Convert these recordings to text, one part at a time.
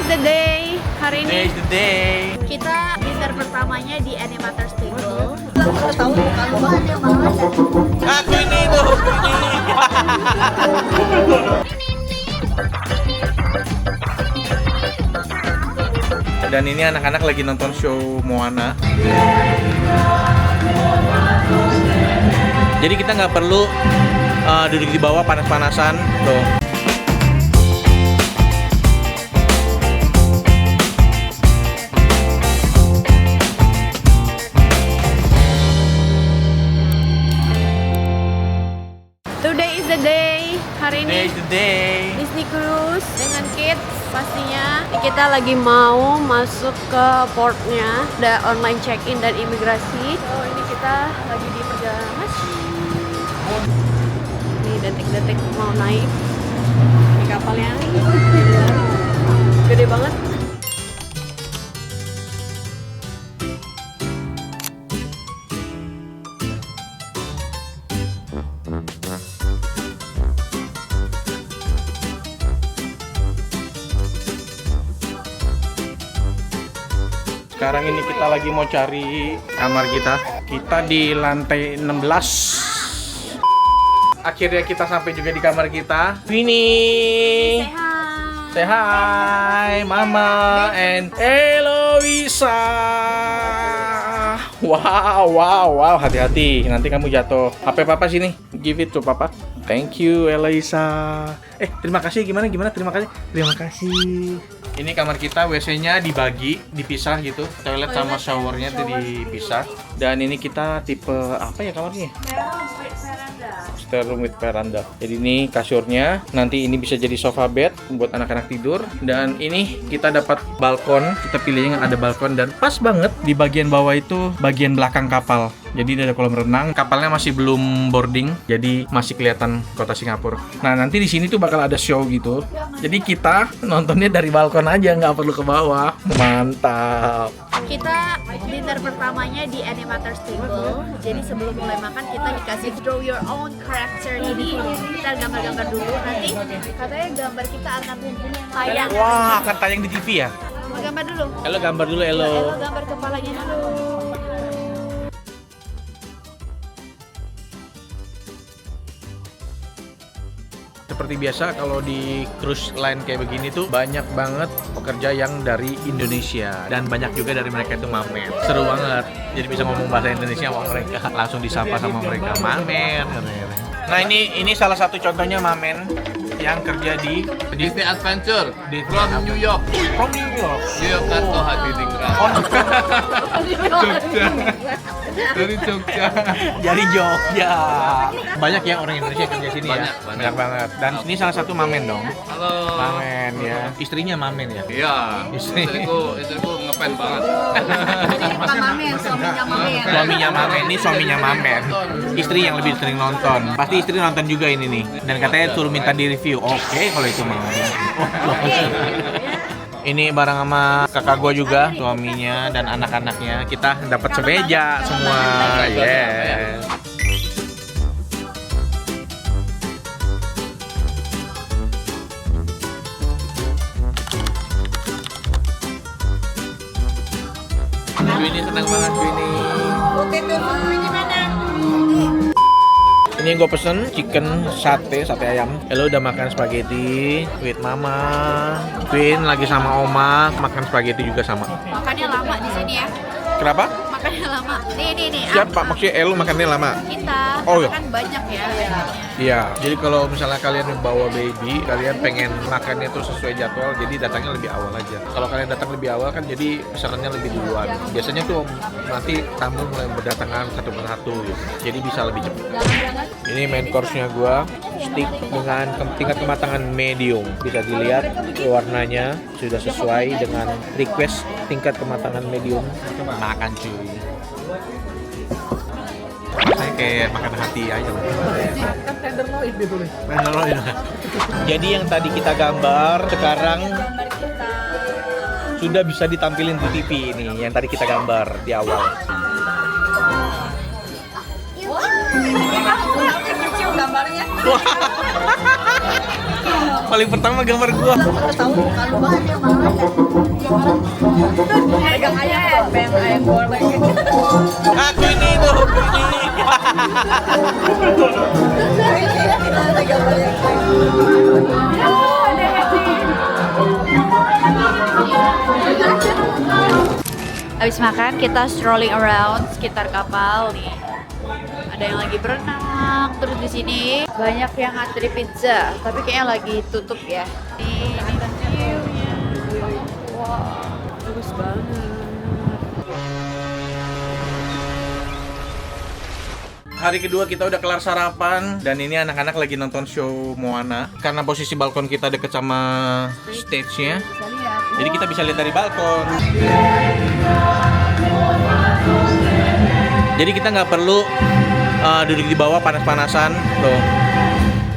is the day. Hari Today ini is the day. kita dinner pertamanya di Animators Table. Aku ini tuh. Dan ini anak-anak lagi nonton show Moana. Jadi kita nggak perlu duduk di bawah panas-panasan tuh. Today is the day. Hari Today ini is the day. Disney Cruise dengan kids pastinya. Kita lagi mau masuk ke portnya, ada online check-in dan imigrasi. Oh, ini kita lagi di perjalanan masih. Ini detik-detik mau naik di kapalnya. Gede banget. Sekarang ini kita lagi mau cari kamar kita. Kita di lantai 16. Akhirnya kita sampai juga di kamar kita. Winnie. Say hi, Mama and Eloisa. Wow. Hati-hati, nanti kamu jatuh. HP Papa sini, give it to Papa. Thank you, Eloisa. Terima kasih. Gimana? Terima kasih. Terima kasih. Ini kamar kita, WC-nya dibagi, dipisah gitu. Toilet sama showernya itu dipisah. Dan ini kita tipe apa ya kamarnya? Spare room with veranda. Jadi ini kasurnya, nanti ini bisa jadi sofa bed buat anak-anak tidur. Dan ini kita dapat balkon, kita pilihnya yang ada balkon dan pas banget di bagian bawah itu bagian belakang kapal. Jadi ada kolam renang, kapalnya masih belum boarding, jadi masih kelihatan kota Singapura. Nah nanti di sini tuh bakal ada show gitu. Jadi kita nontonnya dari balkon aja, nggak perlu ke bawah. Mantap. Kita dinner pertamanya di Animators Table. Jadi sebelum mulai makan kita dikasih draw your own character ini. Kita gambar-gambar dulu. Nanti katanya gambar kita akan tayang. Wah, akan tayang di TV ya? Mau gambar dulu? Elo gambar dulu, Elo. Elo gambar kepalanya dulu. Seperti biasa kalau di cruise line kayak begini tuh banyak banget pekerja yang dari Indonesia dan banyak juga dari mereka itu mamen. Seru banget. Jadi bisa ngomong bahasa Indonesia sama mereka, langsung disapa sama mereka, mamen. Nah ini salah satu contohnya mamen yang kerja di Disney Adventure from New York. From New York. New York kan tuh Hadiningrat. Jogja. Dari Jogja. Dari Jogja. Banyak ya orang Indonesia kerja sini ya. Banyak. Banget. Dan ini salah satu mamen dong. Halo. Mamen ya. Istrinya mamen ya. Iya. Istriku ngefans banget. Bukan mamen, suaminya mamen. Suaminya mamen, ini suaminya mamen. Istri yang lebih sering nonton. Pasti istri nonton juga ini nih. Dan katanya suruh minta di review. Oke, kalau itu mau. Ini bareng sama kakak gua juga, suaminya dan anak-anaknya. Kita dapat semeja semua. Yeah. Ini senang banget ini. Ini gue pesen chicken sate ayam. Elo udah makan spaghetti with mama. Queen lagi sama oma makan spaghetti juga sama. Makannya lama di sini ya. Kenapa? Makannya lama. Nih. Siapa? Maksudnya Elo makannya lama? Kita Oh, iya. kan banyak ya. Iya. Jadi kalau misalnya kalian bawa baby, kalian pengen makannya tuh sesuai jadwal, jadi datangnya lebih awal aja. Kalau kalian datang lebih awal kan jadi pesanannya lebih duluan. Biasanya tuh nanti tamu mulai berdatangan satu persatu gitu. Jadi bisa lebih cepat. Ini main course-nya gua, steak dengan tingkat kematangan medium. Bisa dilihat warnanya sudah sesuai dengan request tingkat kematangan medium. Makan cuy. Rasanya kayak makan hati aja. Kan tenderloin gitu nih. Tenderloin. Jadi yang tadi kita gambar sekarang sudah bisa ditampilin di TV ini. Yang tadi kita gambar di awal. Kecil gambarnya. Paling pertama gambar gua. Tahu muka lu banget ya banget. Pegang ayam, pegang ayam goreng. Aku ini tuh, ini. Ada gambar yang Habis makan kita strolling around sekitar kapal nih. Ada yang lagi berenang, terus di sini banyak yang ngantri pizza, tapi kayaknya lagi tutup ya. Ini view-nya. Wow, bagus banget. Hari kedua kita udah kelar sarapan dan ini anak-anak lagi nonton show Moana. Karena posisi balkon kita deket sama stage-nya, Bisa lihat. jadi kita bisa lihat dari balkon. Jadi kita nggak perlu duduk di bawah panas-panasan loh.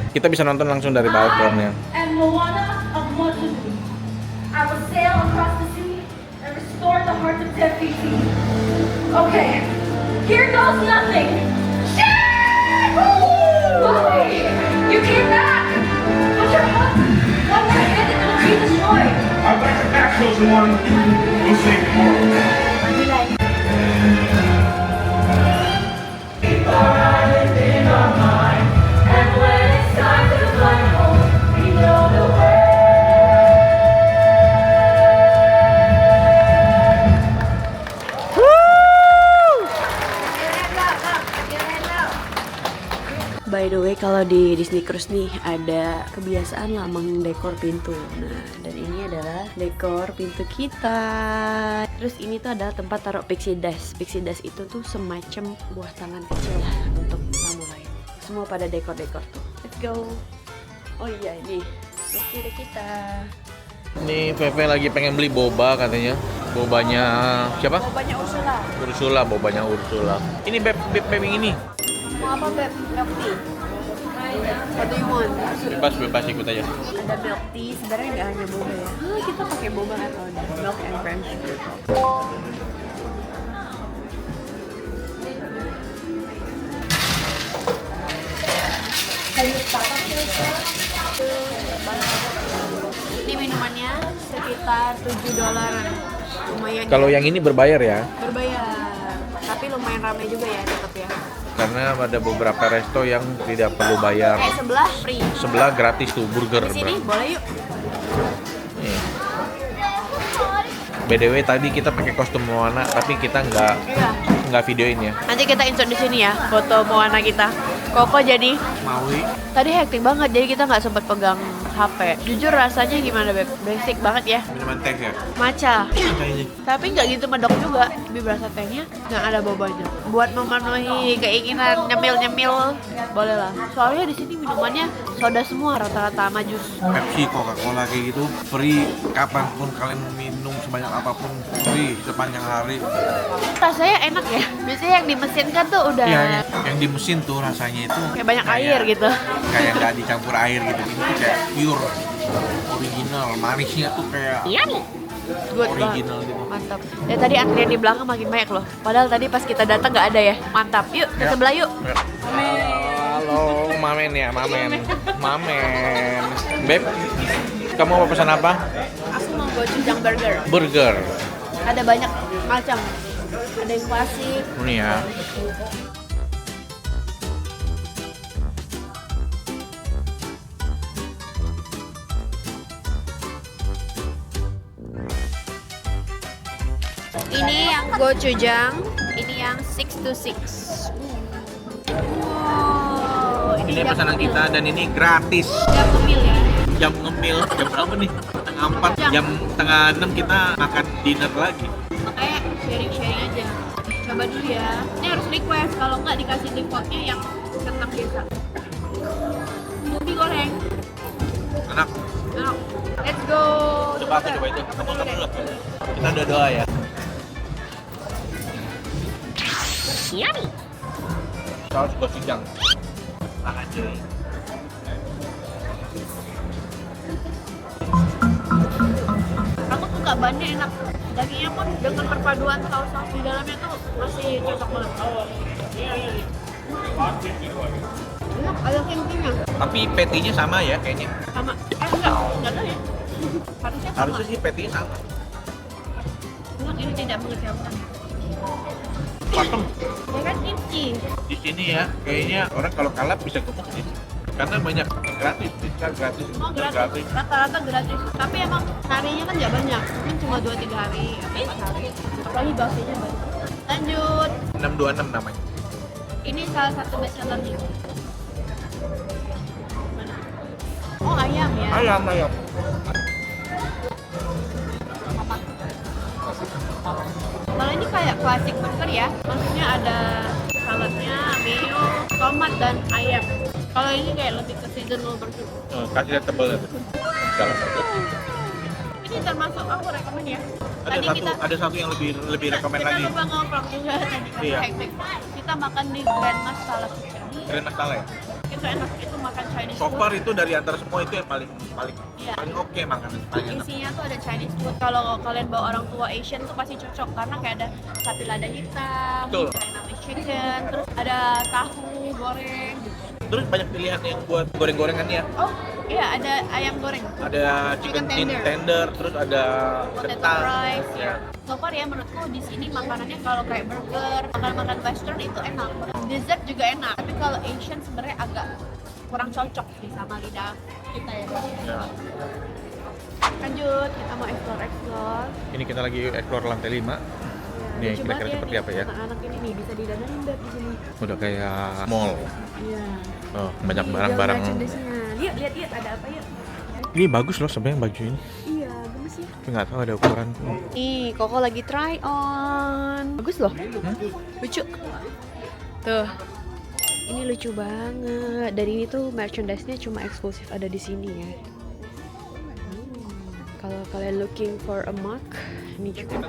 Kita bisa nonton langsung dari balkonnya. And Moana of Mojave. I will sail across the sea and restore the hearts of Te Fiti. Okay, here goes nothing. You came back! But your hut, one more hand and it'll be destroyed. I'd like to ask those who want to save the world. And when it's time to fly home, we know the way. By the way, kalau di Disney Cruise nih ada kebiasaan lah mendekor pintu. Nah, dan ini adalah dekor pintu kita. Terus ini tuh adalah tempat taruh pixie dust. Pixie dust itu tuh semacam buah tangan kecil lah untuk tamu lain. Semua pada dekor-dekor tuh. Let's go. Oh iya, ini pixie dust kita. Ini Pepe lagi pengen beli boba katanya. Bobanya siapa? Bobanya Ursula. Ursula, bobanya Ursula. Ini Beb yang ini. Mau apa, Beb? Milk tea. What do you want? Bebas ikut aja. Ada milk tea, sebenarnya nggak hanya boba ya. Kita pakai boba kan, milk and French. Ini minumannya sekitar $7. Lumayan. Kalau yang ini berbayar ya, berbayar, tapi lumayan ramai juga ya tetap ya. karena ada beberapa resto yang tidak perlu bayar. Kayak sebelah free. Sebelah gratis tuh burger. Di sini boleh yuk. Nih. BDW tadi kita pakai kostum Moana tapi kita Iya. nggak videoin ya. Nanti kita insert di sini ya foto Moana kita. Koko jadi Maui. tadi hektik banget jadi kita nggak sempat pegang HP. Jujur rasanya gimana Beb? Basic banget ya. Minuman teh ya. Matcha. Kayaknya. Tapi nggak gitu medok juga. Lebih berasa tehnya nggak ada bobanya. Buat memenuhi keinginan nyemil-nyemil boleh lah. Soalnya di sini minumannya soda semua rata-rata sama jus. Pepsi, Coca-Cola kayak gitu free kapanpun kalian minum sebanyak apapun free sepanjang hari. Rasanya enak ya. Biasanya yang di mesin kan tuh udah Ya, yang di mesin tuh rasanya itu kayak banyak air gitu. kayak nggak dicampur air gitu. Ini tuh kayak pure original, manisnya tuh kayak Good original banget. gitu. Mantap. Ya tadi antrian di belakang makin banyak loh. Padahal tadi pas kita datang nggak ada ya. Mantap. Yuk ke sebelah yuk. Halo, Mamen ya, Mamen. Beb, kamu mau pesan apa? Aku mau gochujang burger. Burger. Ada banyak macam. Ada yang klasik. Ini ya. Ini yang gochujang. Ini yang 6 to 6. Wow. Ini pesanan kita dan ini gratis. Jam ngemil ya. Jam ngemil, jam berapa nih? Setengah 4, jam setengah 6 kita makan dinner lagi. Makanya sharing-sharing aja. Coba dulu ya. Ini harus request. Kalau nggak dikasih defaultnya yang kentang biasa. Ubi goreng. Enak. Enak. Let's go. Coba aku coba itu. Kamu makan dulu. Kita udah doa ya. Yummy. Saus gochujang. Makan cuy. Aku suka bannya enak. Dagingnya pun dengan perpaduan saus-saus di dalamnya tuh masih cocok banget. Enak, ada kimchinya. Tapi patty-nya sama ya kayaknya. Sama. Enggak tahu ya. Harusnya sama. Harusnya sih patty-nya sama. Enak, ini tidak mengecewakan. Pakem. Ya kan kimchi. Di sini ya, kayaknya orang kalau kalap bisa gemuk sih. Karena banyak gratis, pizza gratis, Oh, burger gratis. Rata-rata gratis. Tapi emang harinya kan nggak banyak. Mungkin cuma 2-3 hari. 4 hari. Apalagi baksonya banyak. Lanjut. 626 namanya. Ini salah satu best sellernya. Mana? Oh, ayam ya. Ayam. Kalau ini kayak classic burger ya. Maksudnya ada saladnya, mayo, tomat, dan ayam. Kalau ini kayak lebih ke seasonal burger. Kasih lihat tebelnya tuh. Dalam aja. Ini termasuk aku rekomen ya. Ada satu yang lebih rekomen kita lagi. lupa ngobrol juga tadi karena Iya. hektik. Kita makan di Grandma's Salad Kitchen. Keren masalah ya. Itu enak, itu makan Chinese So food. far itu dari antara semua itu yang paling Iya. oke makanan paling enak. Isinya tuh ada Chinese food. Kalau kalian bawa orang tua Asian tuh pasti cocok karena kayak ada sapi lada hitam, Betul. Vietnamese chicken, terus ada tahu goreng. Terus banyak pilihan yang buat goreng-gorengan ya. Oh iya, ada ayam goreng, Ada chicken tender, terus ada potato kentang. fries. Ya. So far ya menurutku di sini makanannya kalau kayak burger, makan western itu enak. Dessert juga enak. Tapi kalau Asian sebenarnya agak kurang cocok sih sama lidah kita ya. Ya. Lanjut, kita mau explore. Ini kita lagi explore lantai 5. Nih, Lucu kira-kira banget ya seperti nih, apa ya? Anak-anak ini nih bisa didandanin Beb di sini. Udah kayak mall. Iya. Oh, banyak Nih, barang-barang. jual merchandise-nya. Lihat ada apa yuk? Ini bagus loh sebenarnya baju ini. Iya, gemes ya. Tapi nggak tahu ada ukuran. Nih, Koko lagi try on. Bagus loh. Lucu. Tuh. Ini lucu banget. Dan ini tuh merchandise-nya cuma eksklusif ada di sini ya. Kalau kalian looking for a mug, ini juga.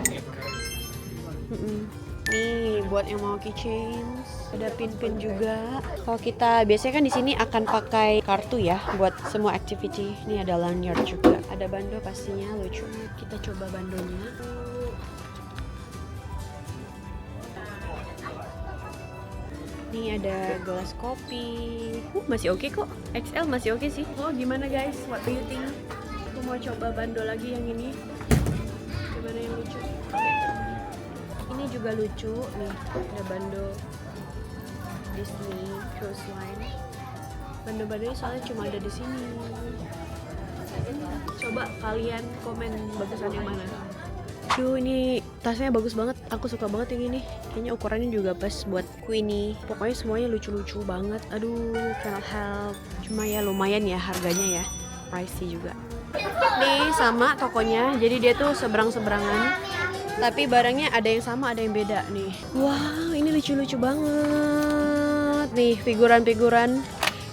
Nih buat yang mau keychains, ada pin-pin juga. Kalau kita biasanya kan di sini akan pakai kartu ya buat semua activity. Ini ada lanyard juga, ada bando pastinya lucu. Kita coba bandonya. Ini ada gelas kopi. Masih oke kok. XL masih oke sih. Oh gimana guys? What do you think? Aku mau coba bando lagi yang ini. Gimana yang lucu? Ini juga lucu nih, ada bando Disney Cruise Line. Bando-bandonya soalnya cuma ada di sini. Coba kalian komen bagusan yang mana. Duh, ini tasnya bagus banget. Aku suka banget yang ini. Kayaknya ukurannya juga pas buat Queenie. Pokoknya semuanya lucu-lucu banget. Aduh, cannot help. Cuma ya lumayan ya harganya ya. Pricey juga. Nih sama tokonya. Jadi dia tuh seberang-seberangan. Tapi barangnya ada yang sama, ada yang beda nih. Wow, ini lucu-lucu banget. Nih, figuran-figuran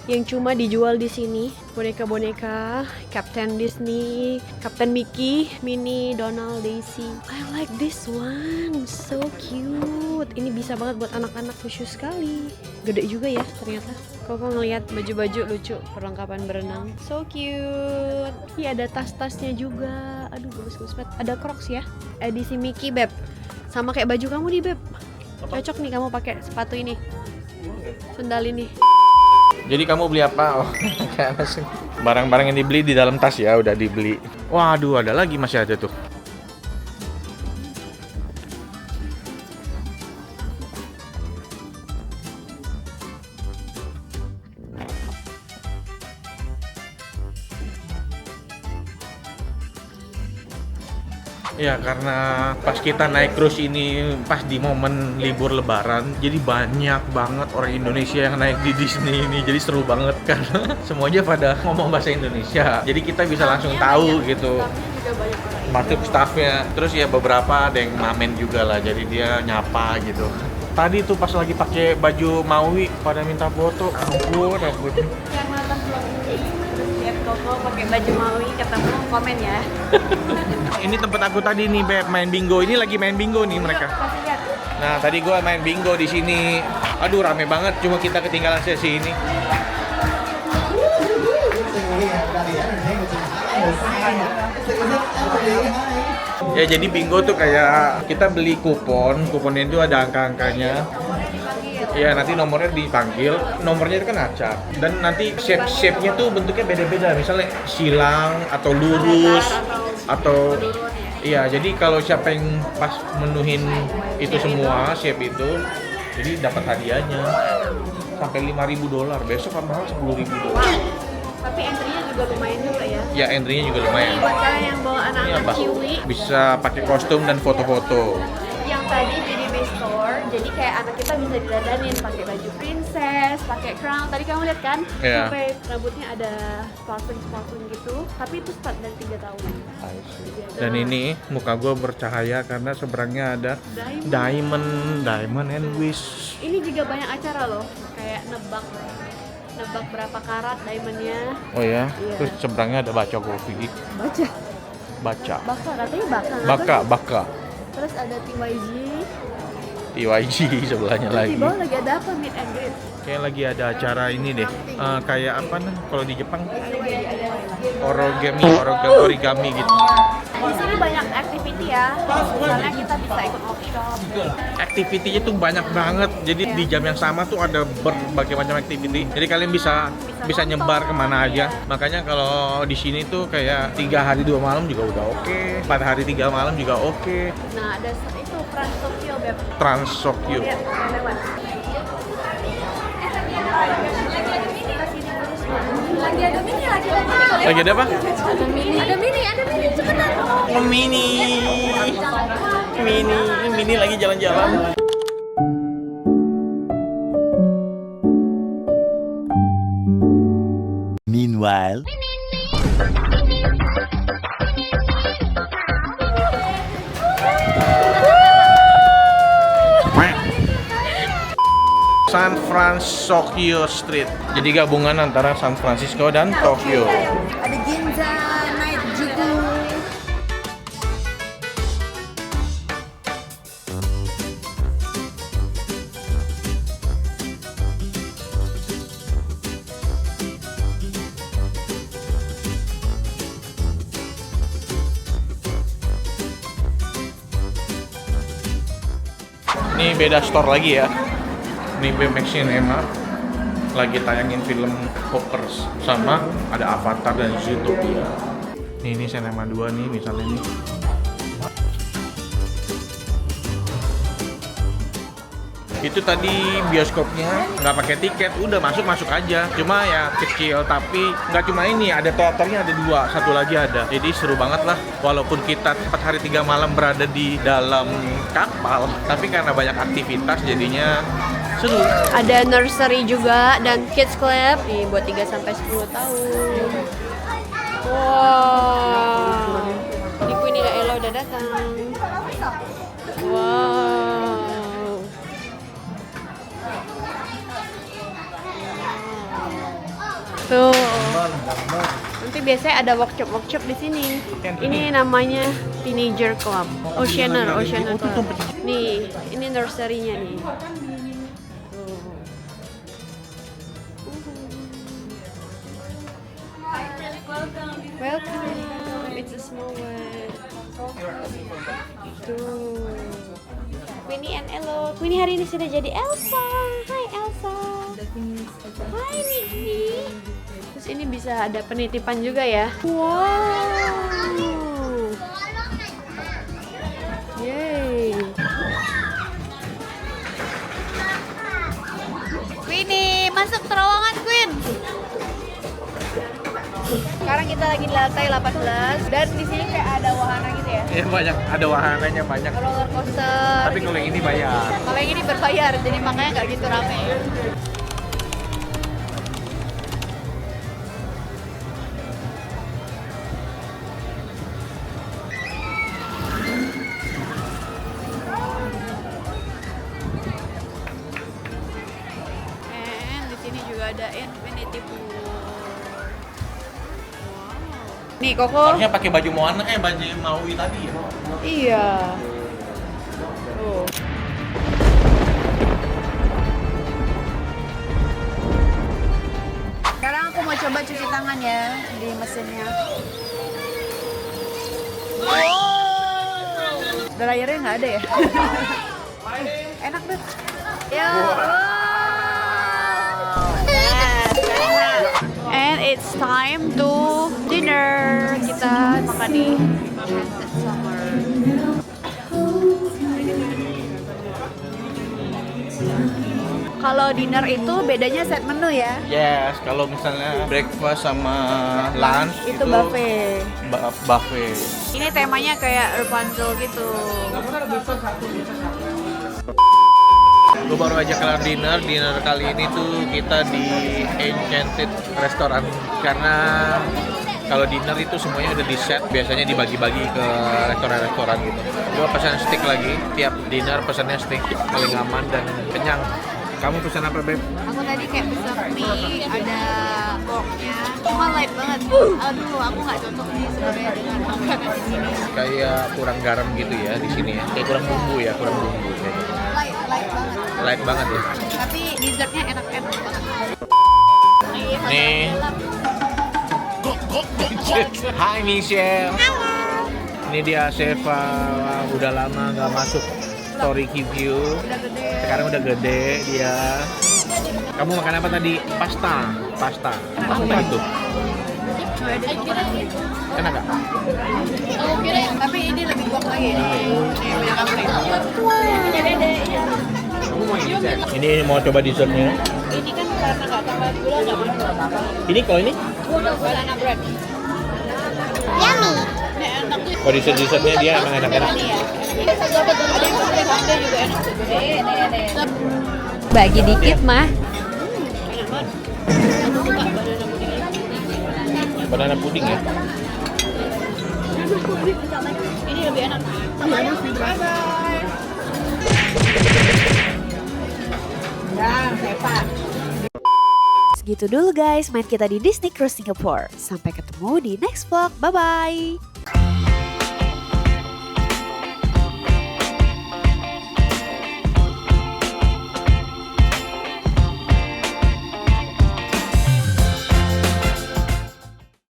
yang cuma dijual di sini. Boneka-boneka, Captain Disney, Captain Mickey, Minnie, Donald, Daisy. I like this one, so cute. Ini bisa banget buat anak-anak, lucu sekali. Gede juga ya ternyata. Koko ngelihat baju-baju lucu, perlengkapan berenang. So cute. Ini ada tas-tasnya juga. Aduh, bagus-bagus banget. Ada Crocs ya. Edisi Mickey, Beb. Sama kayak baju kamu nih, Beb. Cocok nih kamu pakai sepatu ini. Sendal ini. Jadi kamu beli apa? Oh, barang-barang yang dibeli di dalam tas ya, udah dibeli. Waduh, ada lagi masih ada tuh. Ya karena pas kita naik cruise ini pas di momen libur lebaran, jadi banyak banget orang Indonesia yang naik di Disney ini, jadi seru banget karena semuanya pada ngomong bahasa Indonesia, jadi kita bisa langsung tahu gitu. Masuk staffnya, terus ya beberapa ada yang ngamen juga lah, jadi dia nyapa gitu. Tadi tuh pas lagi pakai baju Maui pada minta foto, ampun. Yang nonton vlog ini terus lihat Koko pakai baju Maui, ketemu komen ya. Ini tempat aku tadi nih, Beb, main bingo. Ini lagi main bingo nih mereka. Kasih lihat. Nah, tadi gua main bingo di sini. Aduh, rame banget. Cuma kita ketinggalan sesi ini. Ya, jadi bingo tuh kayak kita beli kupon. Kuponnya itu ada angka-angkanya. Nomornya dipanggil. Ya nanti nomornya dipanggil, nomornya itu kan acak. Dan nanti shape-nya tuh bentuknya beda-beda. Misalnya silang atau lurus atau iya. Jadi kalau siapa yang pas menuhin itu semua shape itu, jadi dapat hadiahnya sampai $5.000. Besok mahal $10.000. Tapi entry-nya juga lumayan juga ya. Ya entry-nya juga lumayan. Buat kalian yang bawa Ini anak-anak apa? kiwi, Bisa pakai kostum dan foto-foto. yang tadi di DB Store, jadi kayak anak kita bisa didandanin pakai baju princess, pakai crown. Tadi kamu lihat kan? Iya. Sampai rambutnya ada sparkling gitu. Tapi itu start dari 3 tahun. Dan ini muka gue bercahaya karena seberangnya ada diamond and wish. Ini juga banyak acara loh, kayak nebak berapa karat diamondnya. Oh ya, Iya. terus seberangnya ada baca kopi. Baca. Baka, katanya baka. Baka. Terus ada TYG. TYG sebelahnya lagi. Di bawah lagi ada apa? Meet and greet. Kayak lagi ada acara ini deh. Kayak apa nih kalau di Jepang? Origami gitu. Di sini banyak activity ya. Misalnya kita bisa ikut workshop. Activity-nya tuh banyak banget. Jadi di jam yang sama tuh ada berbagai macam activity. Jadi kalian bisa nyebar kemana aja. Makanya kalau di sini tuh kayak 3 hari 2 malam juga udah oke. 4 hari 3 malam juga oke. Nah, ada itu Trans Tokyo Beb. Trans Tokyo. Lihat, lewat. Lagi ada mini. Lagi ada apa? Ada mini, cepetan. Oh, mini lagi jalan-jalan. Meanwhile, San Francisco Street. Jadi gabungan antara San Francisco dan Tokyo. Ada Ginza, Night Juku. Ini beda store lagi ya. Ini BMX Cinema lagi tayangin film Hoppers sama ada Avatar dan Zootopia. Ini Cinema 2 nih misalnya nih. Itu tadi bioskopnya nggak pakai tiket, udah masuk aja. Cuma ya kecil, tapi nggak cuma ini, ada teaternya ada 2, satu lagi ada. Jadi seru banget lah. Walaupun kita 4 hari 3 malam berada di dalam kapal, tapi karena banyak aktivitas jadinya seru. Ada nursery juga dan kids club nih buat 3 sampai 10 tahun. Wow. Ini Queenie dan Ella udah datang. Wow. Tuh. Nanti biasanya ada workshop di sini. Ini namanya Teenager Club. Oceaner Club. Nih, ini nursery-nya nih. Welcome. It's a small one. Tuh. Queenie and Elo. Queenie hari ini sudah jadi Elsa. Hai Elsa. Hai Nicky. Terus ini bisa ada penitipan juga ya. Wow. Yeay. Queenie, masuk terowongan Queen. Sekarang kita lagi di lantai 18 dan di sini kayak ada wahana gitu ya. Iya banyak, ada wahananya banyak. Roller coaster. Tapi kalau yang ini bayar. Kalau yang ini berbayar, jadi makanya nggak gitu rame. And di sini juga ada infinity pool. Wow. Nih Koko. Harusnya pakai baju Moana baju Maui tadi ya. Iya. Tuh. Sekarang aku mau coba cuci tangan ya di mesinnya. Dryernya nggak ada ya? Enak deh. Ya. Wow. it's time to dinner. Kita makan di Enchanted Summer. Kalau dinner itu bedanya set menu ya? Yes, kalau misalnya breakfast sama lunch Itu buffet. Buffet. Ini temanya kayak Rapunzel gitu. Gue baru aja kelar dinner kali ini tuh kita di Enchanted Restaurant. Karena kalau dinner itu semuanya udah di set, biasanya dibagi-bagi ke restoran-restoran gitu. Gue pesan steak lagi, tiap dinner pesannya steak, paling aman dan kenyang. Kamu pesan apa, Beb? Aku tadi kayak pesan mie, ada porknya, cuma light banget. Aduh, aku nggak cocok nih sebenarnya dengan makanan di sini. Kayak kurang garam gitu ya di sini ya. Kayak kurang bumbu ya, kurang bumbu kayaknya. Light banget. Light banget ya. Tapi dessertnya enak-enak banget. Nih. Hai Michelle. Ini dia Seva, udah lama nggak masuk story review. Udah gede. Sekarang udah gede dia. Kamu makan apa tadi? Pasta. Apa itu? Enak gak? Aku kira, tapi ini lebih kuat lagi. Ini mau coba dessertnya. Ini kan karena nggak tambah gula nggak masuk. Ini kalau ini? Banana bread. Ini enak tuh. Kalau dessertnya dia emang enak-enak. Ini ya. Ini satu apa tuh? Ada yang putih juga enak tuh. Ini. Bagi dikit mah. Enak banget. Aku suka banana puding. Banana puding ya. Ini lebih enak. Bye bye. Segitu dulu guys main kita di Disney Cruise Singapore. Sampai ketemu di next vlog. Bye bye.